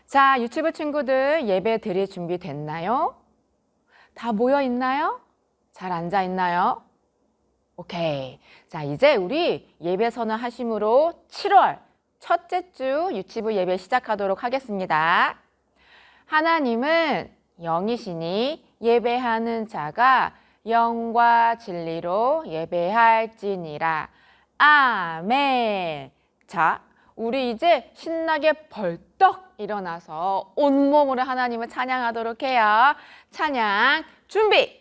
자, 유치부 친구들 예배 드릴 준비 됐나요? 다 모여 있나요? 잘 앉아 있나요? 오케이. 자, 이제 우리 예배 선언하심으로 7월 첫째 주 유치부 예배 시작하도록 하겠습니다. 하나님은 영이시니 예배하는 자가 영과 진리로 예배할지니라. 아멘. 자, 우리 이제 신나게 벌떡 일어나서 온몸으로 하나님을 찬양하도록 해요. 찬양 준비!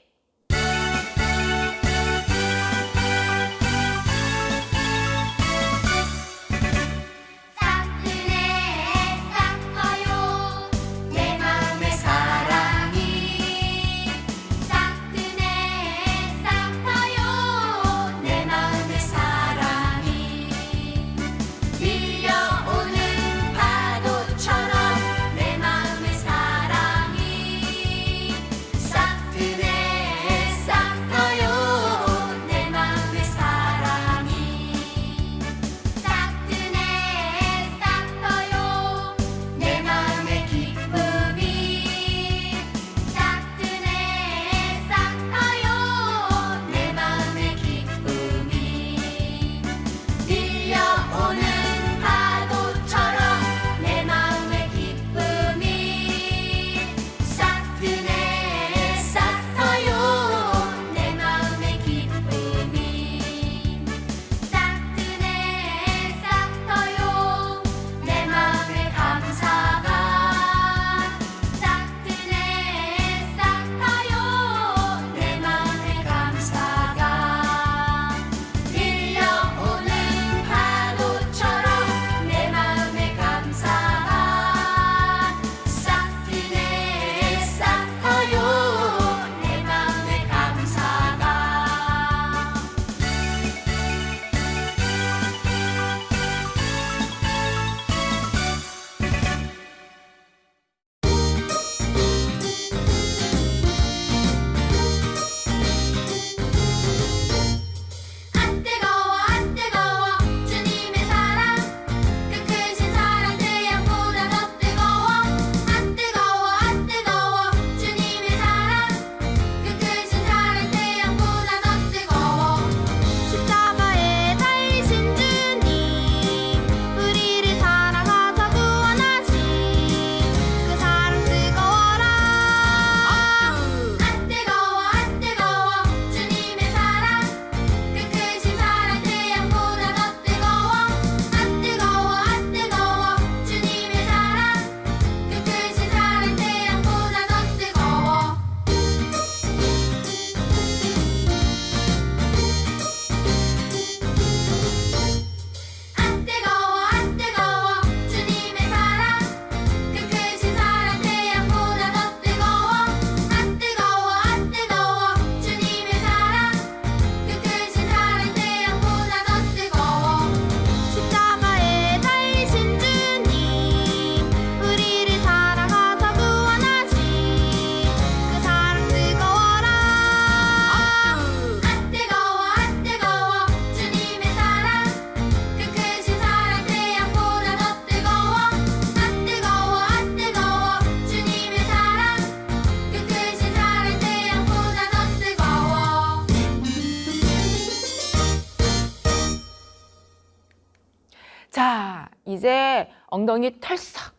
자, 이제 엉덩이 털썩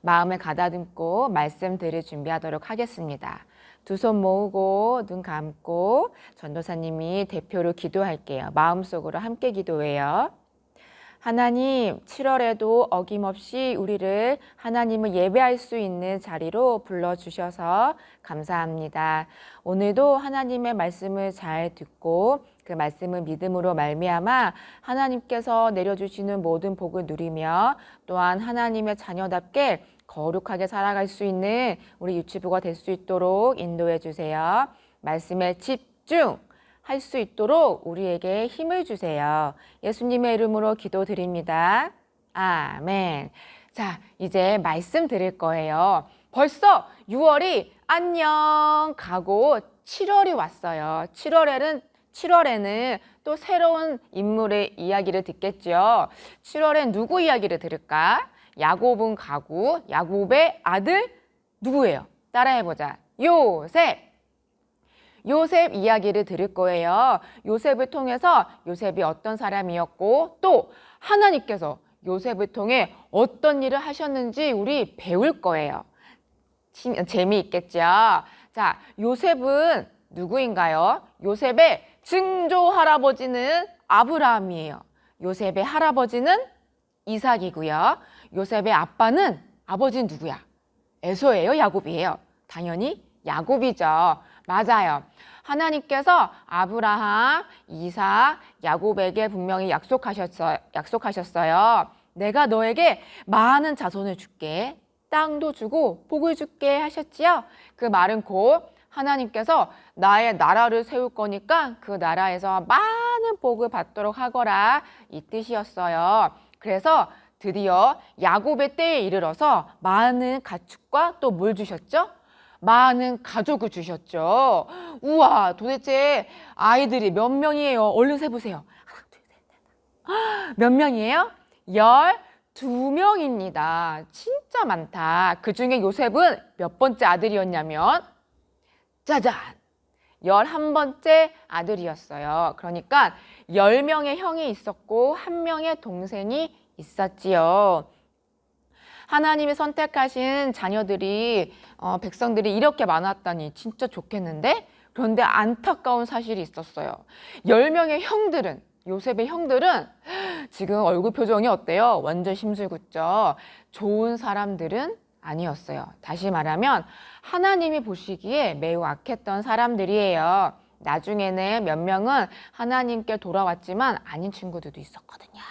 마음을 가다듬고 말씀 드릴 준비하도록 하겠습니다. 두 손 모으고 눈 감고 전도사님이 대표로 기도할게요. 마음속으로 함께 기도해요. 하나님, 7월에도 어김없이 우리를 하나님을 예배할 수 있는 자리로 불러주셔서 감사합니다. 오늘도 하나님의 말씀을 잘 듣고 그 말씀을 믿음으로 말미암아 하나님께서 내려주시는 모든 복을 누리며 또한 하나님의 자녀답게 거룩하게 살아갈 수 있는 우리 유치부가 될 수 있도록 인도해 주세요. 말씀에 집중! 할 수 있도록 우리에게 힘을 주세요. 예수님의 이름으로 기도드립니다. 아멘. 자, 이제 말씀 드릴 거예요. 벌써 6월이 안녕 가고 7월이 왔어요. 7월에는 또 새로운 인물의 이야기를 듣겠죠. 7월엔 누구 이야기를 들을까? 야곱은 가고 야곱의 아들 누구예요? 따라해보자. 요셉. 요셉 이야기를 들을 거예요. 요셉을 통해서 요셉이 어떤 사람이었고 또 하나님께서 요셉을 통해 어떤 일을 하셨는지 우리 배울 거예요. 재미있겠죠? 자, 요셉은 누구인가요? 요셉의 증조 할아버지는 아브라함이에요. 요셉의 할아버지는 이삭이고요. 요셉의 아버지는 누구야? 에서예요? 야곱이에요? 당연히 야곱이죠. 맞아요. 하나님께서 아브라함, 이삭, 야곱에게 분명히 약속하셨어요. 내가 너에게 많은 자손을 줄게. 땅도 주고 복을 줄게 하셨지요. 그 말은 곧 하나님께서 나의 나라를 세울 거니까 그 나라에서 많은 복을 받도록 하거라 이 뜻이었어요. 그래서 드디어 야곱의 때에 이르러서 많은 가축과 또 뭘 주셨죠? 많은 가족을 주셨죠. 우와, 도대체 아이들이 몇 명이에요? 얼른 세보세요. 하나, 둘, 셋, 넷. 몇 명이에요? 12명입니다. 진짜 많다. 그중에 요셉은 몇 번째 아들이었냐면 짜잔! 11번째 아들이었어요. 그러니까 10명의 형이 있었고 1명의 동생이 있었지요. 하나님이 선택하신 자녀들이 백성들이 이렇게 많았다니 진짜 좋겠는데? 그런데 안타까운 사실이 있었어요. 10명의 형들은 요셉의 형들은 지금 얼굴 표정이 어때요? 완전 심술궂죠. 좋은 사람들은 아니었어요. 다시 말하면 하나님이 보시기에 매우 악했던 사람들이에요. 나중에는 몇 명은 하나님께 돌아왔지만 아닌 친구들도 있었거든요.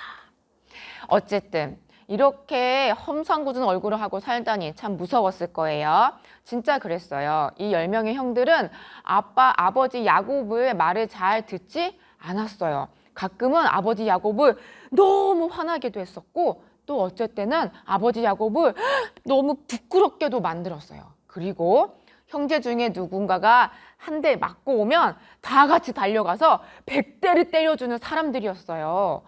어쨌든 이렇게 험상궂은 얼굴을 하고 살다니 참 무서웠을 거예요. 진짜 그랬어요. 이 10명의 형들은 아버지 야곱의 말을 잘 듣지 않았어요. 가끔은 아버지 야곱을 너무 화나게도 했었고 또 어쩔 때는 아버지 야곱을 너무 부끄럽게도 만들었어요. 그리고 형제 중에 누군가가 한 대 맞고 오면 다 같이 달려가서 100대를 때려주는 사람들이었어요.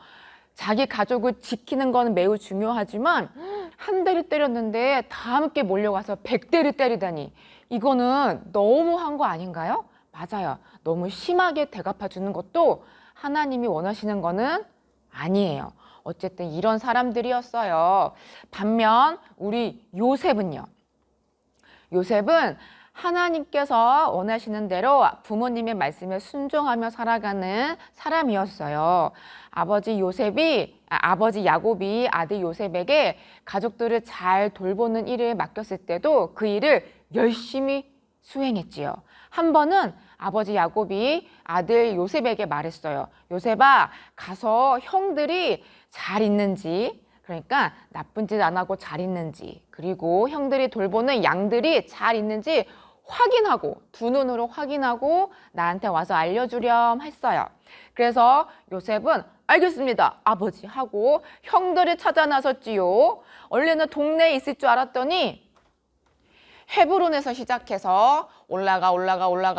자기 가족을 지키는 건 매우 중요하지만 한 대를 때렸는데 다 함께 몰려가서 100대를 때리다니 이거는 너무한 거 아닌가요? 맞아요. 너무 심하게 대갚아 주는 것도 하나님이 원하시는 거는 아니에요. 어쨌든 이런 사람들이었어요. 반면 우리 요셉은요. 요셉은 하나님께서 원하시는 대로 부모님의 말씀에 순종하며 살아가는 사람이었어요. 아버지 야곱이 아들 요셉에게 가족들을 잘 돌보는 일을 맡겼을 때도 그 일을 열심히 수행했지요. 한 번은 아버지 야곱이 아들 요셉에게 말했어요. 요셉아, 가서 형들이 잘 있는지, 그러니까 나쁜 짓 안 하고 잘 있는지, 그리고 형들이 돌보는 양들이 잘 있는지 확인하고, 두 눈으로 확인하고 나한테 와서 알려주렴 했어요. 그래서 요셉은 알겠습니다, 아버지 하고 형들을 찾아 나섰지요. 원래는 동네에 있을 줄 알았더니 헤브론에서 시작해서 올라가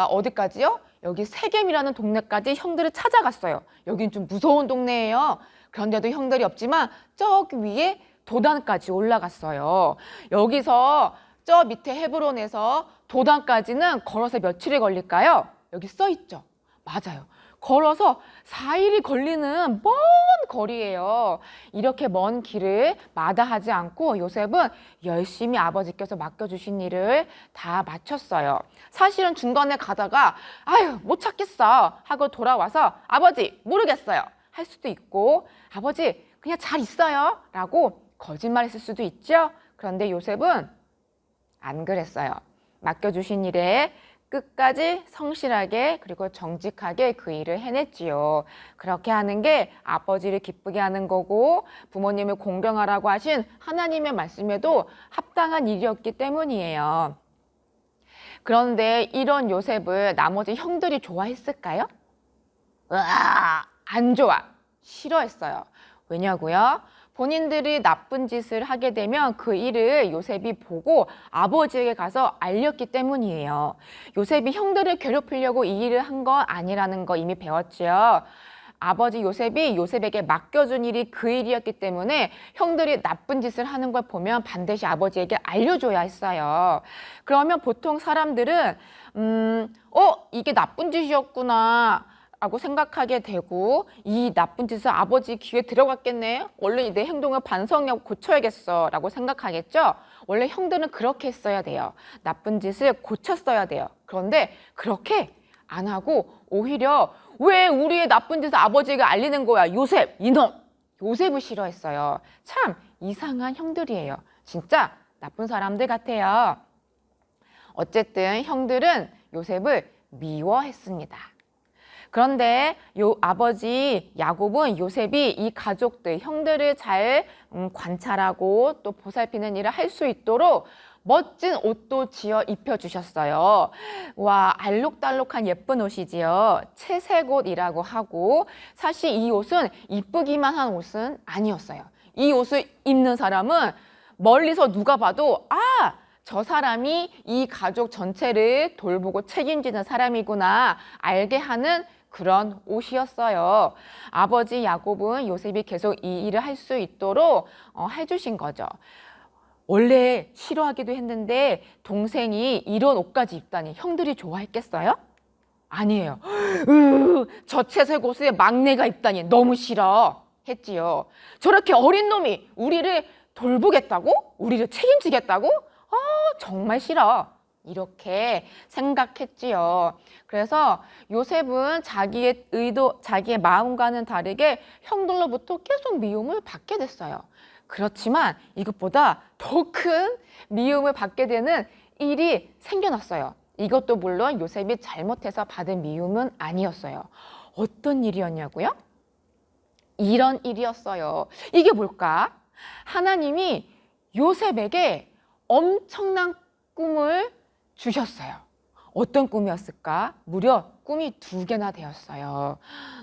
어디까지요? 여기 세겜이라는 동네까지 형들을 찾아갔어요. 여긴 좀 무서운 동네예요. 그런데도 형들이 없지만 저기 위에 도단까지 올라갔어요. 여기서 저 밑에 헤브론에서 도단까지는 걸어서 며칠이 걸릴까요? 여기 써 있죠. 맞아요. 걸어서 4일이 걸리는 먼 거리예요. 이렇게 먼 길을 마다하지 않고 요셉은 열심히 아버지께서 맡겨주신 일을 다 마쳤어요. 사실은 중간에 가다가 아유 못 찾겠어 하고 돌아와서 아버지 모르겠어요 할 수도 있고 아버지 그냥 잘 있어요 라고 거짓말했을 수도 있죠. 그런데 요셉은 안 그랬어요. 맡겨주신 일에 끝까지 성실하게 그리고 정직하게 그 일을 해냈지요. 그렇게 하는 게 아버지를 기쁘게 하는 거고 부모님을 공경하라고 하신 하나님의 말씀에도 합당한 일이었기 때문이에요. 그런데 이런 요셉을 나머지 형들이 좋아했을까요? 안 좋아. 싫어했어요. 왜냐고요? 본인들이 나쁜 짓을 하게 되면 그 일을 요셉이 보고 아버지에게 가서 알렸기 때문이에요. 요셉이 형들을 괴롭히려고 이 일을 한 건 아니라는 거 이미 배웠죠. 아버지 요셉이 요셉에게 맡겨준 일이 그 일이었기 때문에 형들이 나쁜 짓을 하는 걸 보면 반드시 아버지에게 알려줘야 했어요. 그러면 보통 사람들은 이게 나쁜 짓이었구나 라고 생각하게 되고, 이 나쁜 짓을 아버지 귀에 들어갔겠네, 얼른 내 행동을 반성하고 고쳐야겠어 라고 생각하겠죠. 원래 형들은 그렇게 했어야 돼요. 나쁜 짓을 고쳤어야 돼요. 그런데 그렇게 안 하고 오히려 왜 우리의 나쁜 짓을 아버지에게 알리는 거야, 요셉 이놈, 요셉을 싫어했어요. 참 이상한 형들이에요. 진짜 나쁜 사람들 같아요. 어쨌든 형들은 요셉을 미워했습니다. 그런데 아버지 야곱은 요셉이 이 가족들, 형들을 잘 관찰하고 또 보살피는 일을 할 수 있도록 멋진 옷도 지어 입혀주셨어요. 와, 알록달록한 예쁜 옷이지요. 채색옷이라고 하고, 사실 이 옷은 이쁘기만 한 옷은 아니었어요. 이 옷을 입는 사람은 멀리서 누가 봐도 저 사람이 이 가족 전체를 돌보고 책임지는 사람이구나 알게 하는 그런 옷이었어요. 아버지 야곱은 요셉이 계속 이 일을 할 수 있도록 해주신 거죠. 원래 싫어하기도 했는데 동생이 이런 옷까지 입다니 형들이 좋아했겠어요? 아니에요. 저 채색 옷에 막내가 입다니 너무 싫어 했지요. 저렇게 어린 놈이 우리를 돌보겠다고? 우리를 책임지겠다고? 정말 싫어. 이렇게 생각했지요. 그래서 요셉은 자기의 의도, 자기의 마음과는 다르게 형들로부터 계속 미움을 받게 됐어요. 그렇지만 이것보다 더 큰 미움을 받게 되는 일이 생겨났어요. 이것도 물론 요셉이 잘못해서 받은 미움은 아니었어요. 어떤 일이었냐고요? 이런 일이었어요. 이게 뭘까? 하나님이 요셉에게 엄청난 꿈을 주셨어요. 어떤 꿈이었을까? 무려 꿈이 2개나 되었어요.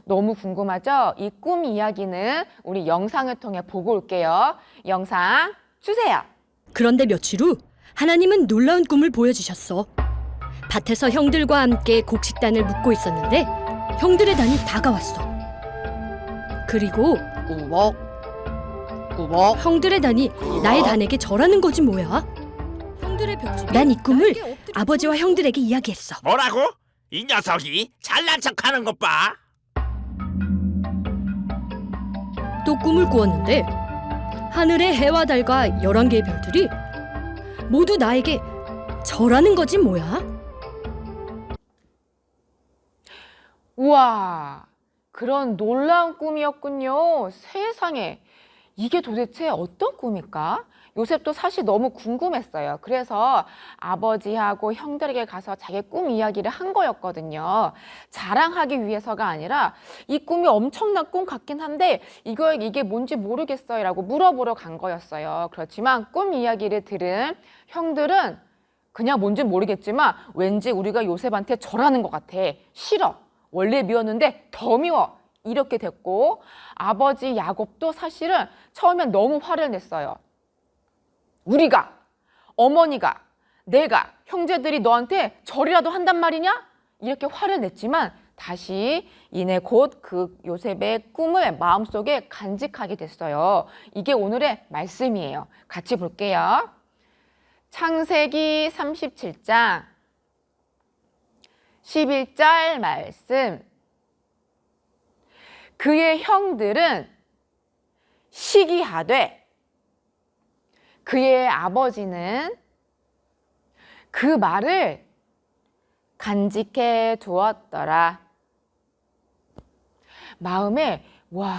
너무 궁금하죠? 이 꿈 이야기는 우리 영상을 통해 보고 올게요. 영상 주세요. 그런데 며칠 후 하나님은 놀라운 꿈을 보여주셨어. 밭에서 형들과 함께 곡식단을 묶고 있었는데 형들의 단이 다가왔어. 그리고 꾸벅 형들의 단이 나의 단에게 절하는 거지 뭐야? 형들의 벽집이 난 이 꿈을 아버지와 형들에게 이야기했어. 뭐라고? 이 녀석이 잘난 척하는 것 봐. 또 꿈을 꾸었는데 하늘의 해와 달과 11개의 별들이 모두 나에게 절하는 거지 뭐야? 우와, 그런 놀라운 꿈이었군요. 세상에, 이게 도대체 어떤 꿈일까? 요셉도 사실 너무 궁금했어요. 그래서 아버지하고 형들에게 가서 자기 꿈 이야기를 한 거였거든요. 자랑하기 위해서가 아니라 이 꿈이 엄청난 꿈 같긴 한데 이게 뭔지 모르겠어요 라고 물어보러 간 거였어요. 그렇지만 꿈 이야기를 들은 형들은 그냥 뭔지 모르겠지만 왠지 우리가 요셉한테 절하는 것 같아. 싫어. 원래 미웠는데 더 미워. 이렇게 됐고, 아버지 야곱도 사실은 처음엔 너무 화를 냈어요. 우리가, 어머니가, 내가, 형제들이 너한테 절이라도 한단 말이냐? 이렇게 화를 냈지만 다시 이내 곧 그 요셉의 꿈을 마음속에 간직하게 됐어요. 이게 오늘의 말씀이에요. 같이 볼게요. 창세기 37장 11절 말씀. 그의 형들은 시기하되 그의 아버지는 그 말을 간직해 두었더라. 마음에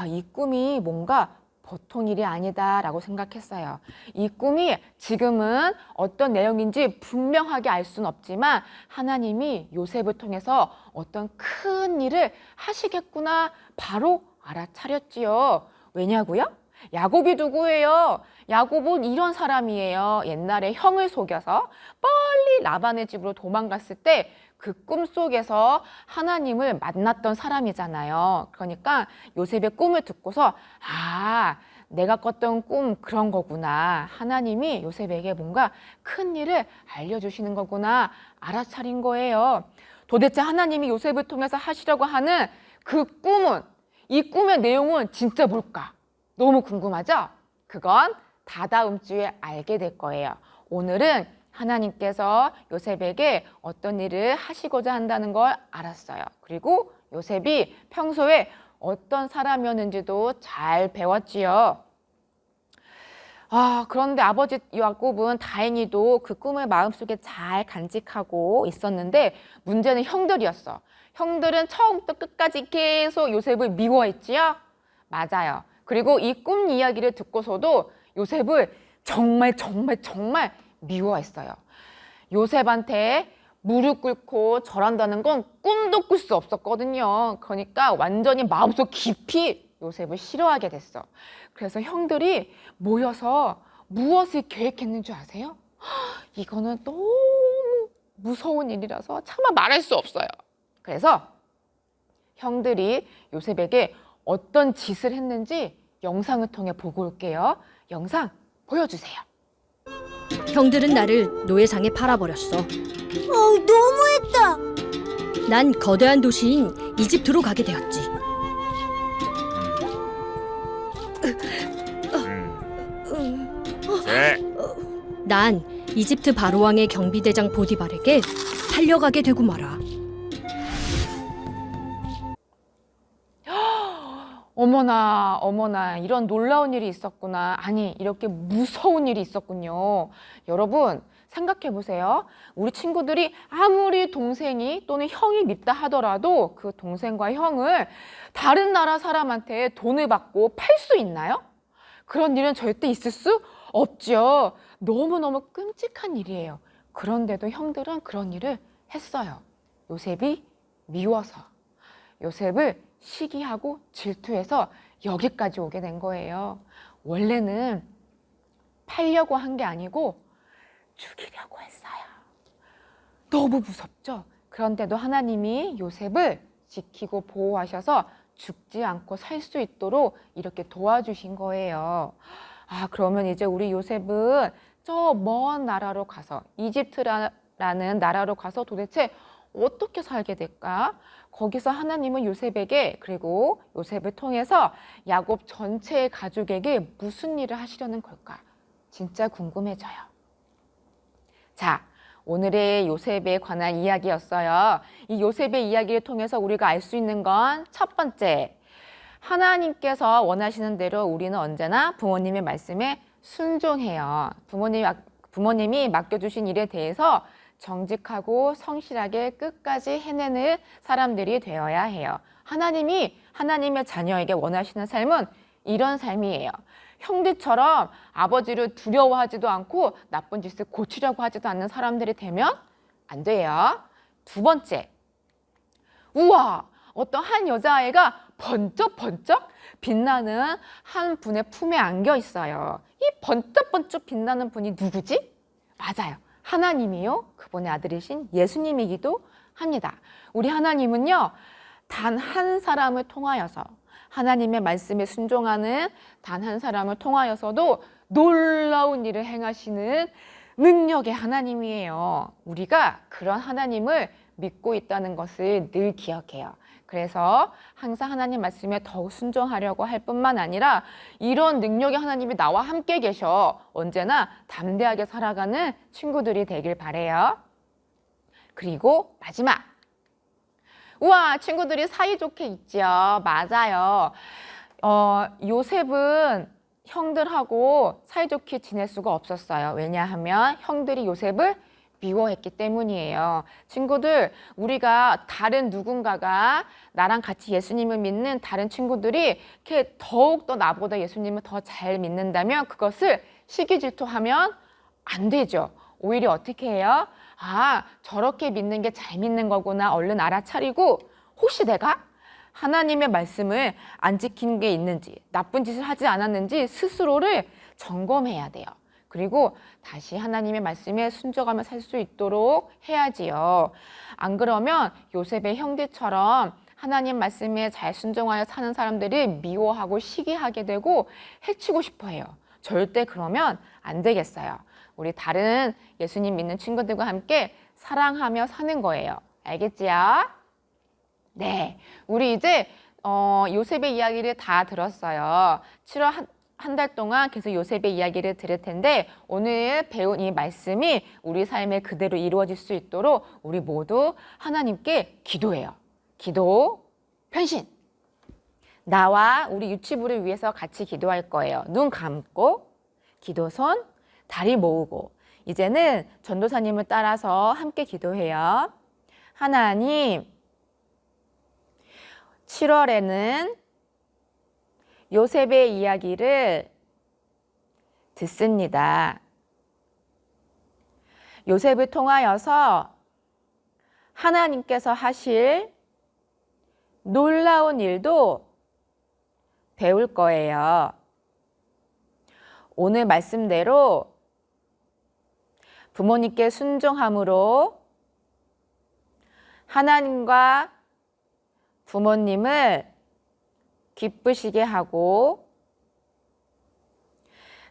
이 꿈이 뭔가 보통 일이 아니다라고 생각했어요. 이 꿈이 지금은 어떤 내용인지 분명하게 알 수는 없지만 하나님이 요셉을 통해서 어떤 큰 일을 하시겠구나 바로 알아차렸지요. 왜냐고요? 야곱이 누구예요? 야곱은 이런 사람이에요. 옛날에 형을 속여서 빨리 라반의 집으로 도망갔을 때 그 꿈속에서 하나님을 만났던 사람이잖아요. 그러니까 요셉의 꿈을 듣고서 내가 꿨던 꿈 그런 거구나. 하나님이 요셉에게 뭔가 큰 일을 알려주시는 거구나 알아차린 거예요. 도대체 하나님이 요셉을 통해서 하시려고 하는 그 꿈은 이 꿈의 내용은 진짜 뭘까? 너무 궁금하죠? 그건 다다음 주에 알게 될 거예요. 오늘은 하나님께서 요셉에게 어떤 일을 하시고자 한다는 걸 알았어요. 그리고 요셉이 평소에 어떤 사람이었는지도 잘 배웠지요. 그런데 아버지 야곱은 다행히도 그 꿈을 마음속에 잘 간직하고 있었는데 문제는 형들이었어. 형들은 처음부터 끝까지 계속 요셉을 미워했지요? 맞아요. 그리고 이 꿈 이야기를 듣고서도 요셉을 정말 미워했어요. 요셉한테 무릎 꿇고 절한다는 건 꿈도 꿀 수 없었거든요. 그러니까 완전히 마음속 깊이 요셉을 싫어하게 됐어. 그래서 형들이 모여서 무엇을 계획했는 줄 아세요? 이거는 너무 무서운 일이라서 차마 말할 수 없어요. 그래서 형들이 요셉에게 어떤 짓을 했는지 영상을 통해 보고 올게요. 영상 보여주세요. 형들은 나를 노예상에 팔아버렸어. 너무했다. 난 거대한 도시인 이집트로 가게 되었지. 네. 난 이집트 바로왕의 경비대장 보디발에게 팔려가게 되고 말아. 어머나 이런 놀라운 일이 있었구나. 아니 이렇게 무서운 일이 있었군요. 여러분 생각해 보세요. 우리 친구들이 아무리 동생이 또는 형이 밉다 하더라도 그 동생과 형을 다른 나라 사람한테 돈을 받고 팔 수 있나요? 그런 일은 절대 있을 수 없죠. 너무너무 끔찍한 일이에요. 그런데도 형들은 그런 일을 했어요. 요셉이 미워서, 요셉을 시기하고 질투해서 여기까지 오게 된 거예요. 원래는 팔려고 한 게 아니고 죽이려고 했어요. 너무 무섭죠? 그런데도 하나님이 요셉을 지키고 보호하셔서 죽지 않고 살 수 있도록 이렇게 도와주신 거예요. 그러면 이제 우리 요셉은 저 먼 나라로 가서 이집트라는 나라로 가서 도대체 어떻게 살게 될까? 거기서 하나님은 요셉에게 그리고 요셉을 통해서 야곱 전체의 가족에게 무슨 일을 하시려는 걸까? 진짜 궁금해져요. 자, 오늘의 요셉에 관한 이야기였어요. 이 요셉의 이야기를 통해서 우리가 알 수 있는 건 첫 번째, 하나님께서 원하시는 대로 우리는 언제나 부모님의 말씀에 순종해요. 부모님이 맡겨주신 일에 대해서 정직하고 성실하게 끝까지 해내는 사람들이 되어야 해요. 하나님이 하나님의 자녀에게 원하시는 삶은 이런 삶이에요. 형들처럼 아버지를 두려워하지도 않고 나쁜 짓을 고치려고 하지도 않는 사람들이 되면 안 돼요. 두 번째, 우와, 어떤 한 여자아이가 번쩍번쩍 빛나는 한 분의 품에 안겨 있어요. 이 번쩍번쩍 빛나는 분이 누구지? 맞아요. 하나님이요. 그분의 아들이신 예수님이기도 합니다. 우리 하나님은요, 단 한 사람을 통하여서 하나님의 말씀에 순종하는 단 한 사람을 통하여서도 놀라운 일을 행하시는 능력의 하나님이에요. 우리가 그런 하나님을 믿고 있다는 것을 늘 기억해요. 그래서 항상 하나님 말씀에 더욱 순종하려고 할 뿐만 아니라 이런 능력의 하나님이 나와 함께 계셔 언제나 담대하게 살아가는 친구들이 되길 바래요. 그리고 마지막, 우와, 친구들이 사이좋게 있죠. 맞아요. 요셉은 형들하고 사이좋게 지낼 수가 없었어요. 왜냐하면 형들이 요셉을 미워했기 때문이에요. 친구들, 우리가 다른 누군가가 나랑 같이 예수님을 믿는 다른 친구들이 이렇게 더욱더 나보다 예수님을 더 잘 믿는다면 그것을 시기 질투하면 안 되죠. 오히려 어떻게 해요? 저렇게 믿는 게 잘 믿는 거구나. 얼른 알아차리고 혹시 내가 하나님의 말씀을 안 지킨 게 있는지, 나쁜 짓을 하지 않았는지 스스로를 점검해야 돼요. 그리고 다시 하나님의 말씀에 순종하며 살 수 있도록 해야지요. 안 그러면 요셉의 형제처럼 하나님 말씀에 잘 순종하여 사는 사람들이 미워하고 시기하게 되고 해치고 싶어 해요. 절대 그러면 안 되겠어요. 우리 다른 예수님 믿는 친구들과 함께 사랑하며 사는 거예요. 알겠지요? 네, 우리 이제 요셉의 이야기를 다 들었어요. 7월 한 달 동안 계속 요셉의 이야기를 들을 텐데 오늘 배운 이 말씀이 우리 삶에 그대로 이루어질 수 있도록 우리 모두 하나님께 기도해요. 기도, 편신. 나와 우리 유치부를 위해서 같이 기도할 거예요. 눈 감고 기도손, 다리 모으고 이제는 전도사님을 따라서 함께 기도해요. 하나님, 7월에는 요셉의 이야기를 듣습니다. 요셉을 통하여서 하나님께서 하실 놀라운 일도 배울 거예요. 오늘 말씀대로 부모님께 순종함으로 하나님과 부모님을 기쁘시게 하고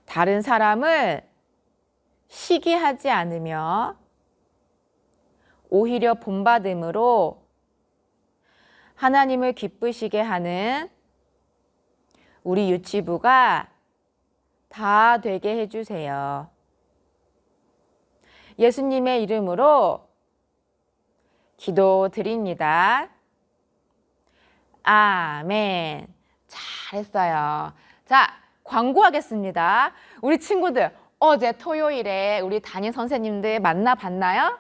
다른 사람을 시기하지 않으며 오히려 본받음으로 하나님을 기쁘시게 하는 우리 유치부가 다 되게 해주세요. 예수님의 이름으로 기도드립니다. 아멘. 잘했어요. 자, 광고하겠습니다. 우리 친구들, 어제 토요일에 우리 담임 선생님들 만나봤나요?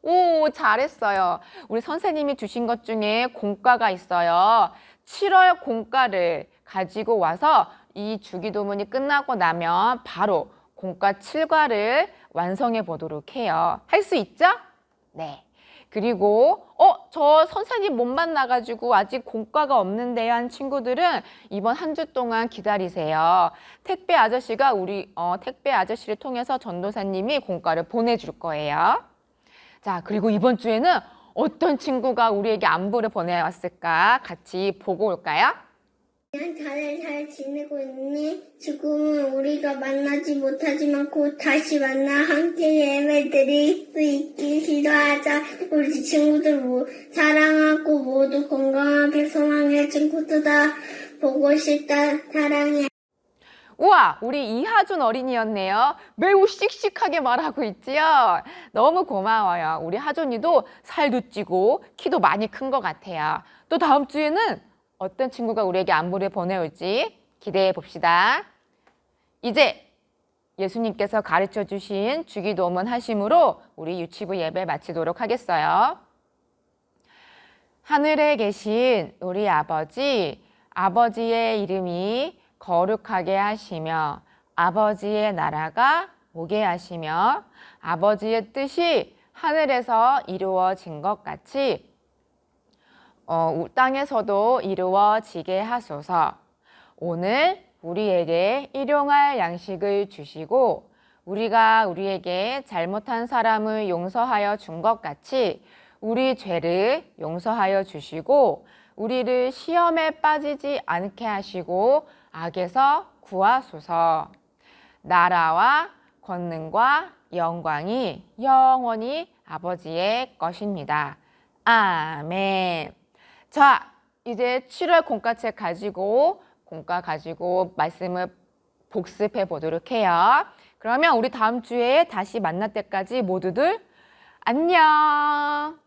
오, 잘했어요. 우리 선생님이 주신 것 중에 공과가 있어요. 7월 공과를 가지고 와서 이 주기도문이 끝나고 나면 바로 공과 7과를 완성해 보도록 해요. 할 수 있죠? 네. 그리고 저 선생님 못 만나가지고 아직 공과가 없는데요 한 친구들은 이번 한 주 동안 기다리세요. 택배 아저씨가 택배 아저씨를 통해서 전도사님이 공과를 보내줄 거예요. 자, 그리고 이번 주에는 어떤 친구가 우리에게 안부를 보내왔을까 같이 보고 올까요? 다들 잘 지내고 있니? 지금은 우리가 만나지 못하지만 곧 다시 만나 함께 예배드릴 수 있길 기도하자. 우리 친구들 사랑하고 모두 건강하게 소망해. 친구들아 보고 싶다. 사랑해. 우와, 우리 이하준 어린이였네요. 매우 씩씩하게 말하고 있지요. 너무 고마워요. 우리 하준이도 살도 찌고 키도 많이 큰 것 같아요. 또 다음 주에는 어떤 친구가 우리에게 안부를 보내올지 기대해 봅시다. 이제 예수님께서 가르쳐 주신 주기도문 하심으로 우리 유치부 예배 마치도록 하겠어요. 하늘에 계신 우리 아버지, 아버지의 이름이 거룩하게 하시며 아버지의 나라가 오게 하시며 아버지의 뜻이 하늘에서 이루어진 것 같이 땅에서도 이루어지게 하소서. 오늘 우리에게 일용할 양식을 주시고 우리가 우리에게 잘못한 사람을 용서하여 준 것 같이 우리 죄를 용서하여 주시고 우리를 시험에 빠지지 않게 하시고 악에서 구하소서. 나라와 권능과 영광이 영원히 아버지의 것입니다. 아멘. 자, 이제 7월 공과책 가지고 말씀을 복습해 보도록 해요. 그러면 우리 다음 주에 다시 만날 때까지 모두들 안녕.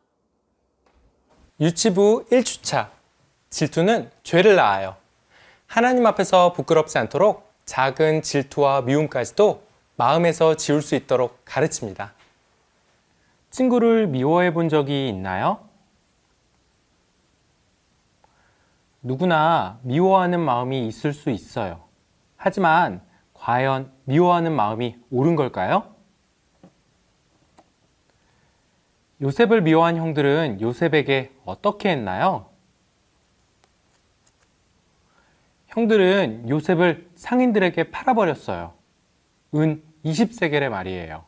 유치부 1주차 질투는 죄를 낳아요. 하나님 앞에서 부끄럽지 않도록 작은 질투와 미움까지도 마음에서 지울 수 있도록 가르칩니다. 친구를 미워해 본 적이 있나요? 누구나 미워하는 마음이 있을 수 있어요. 하지만 과연 미워하는 마음이 옳은 걸까요? 요셉을 미워한 형들은 요셉에게 어떻게 했나요? 형들은 요셉을 상인들에게 팔아버렸어요. 은 20세겔의 말이에요.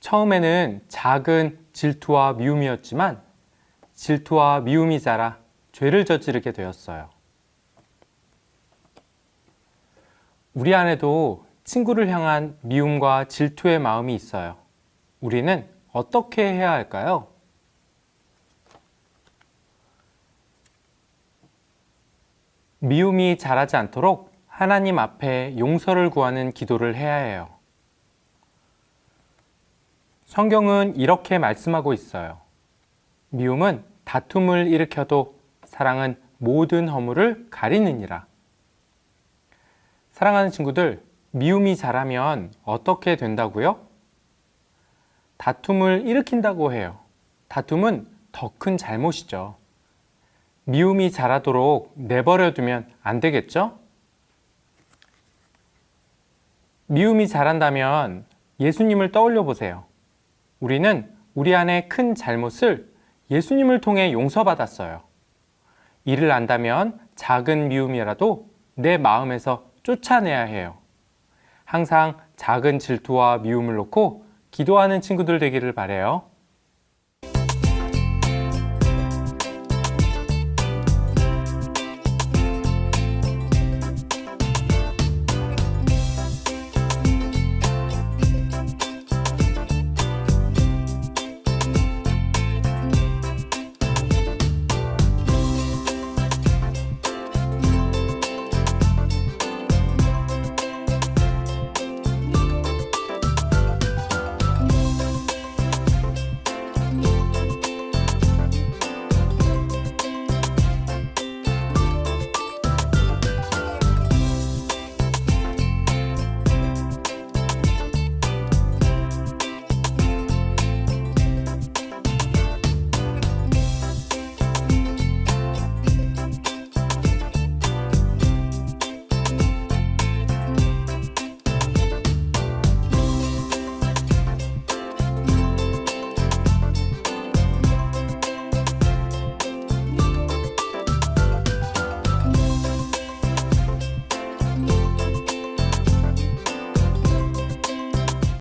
처음에는 작은 질투와 미움이었지만 질투와 미움이 자라 죄를 저지르게 되었어요. 우리 안에도 친구를 향한 미움과 질투의 마음이 있어요. 우리는 어떻게 해야 할까요? 미움이 자라지 않도록 하나님 앞에 용서를 구하는 기도를 해야 해요. 성경은 이렇게 말씀하고 있어요. 미움은 다툼을 일으켜도 사랑은 모든 허물을 가리느니라. 사랑하는 친구들, 미움이 자라면 어떻게 된다고요? 다툼을 일으킨다고 해요. 다툼은 더 큰 잘못이죠. 미움이 자라도록 내버려 두면 안 되겠죠? 미움이 자란다면 예수님을 떠올려 보세요. 우리는 우리 안에 큰 잘못을 예수님을 통해 용서받았어요. 이를 안다면 작은 미움이라도 내 마음에서 쫓아내야 해요. 항상 작은 질투와 미움을 놓고 기도하는 친구들 되기를 바라요.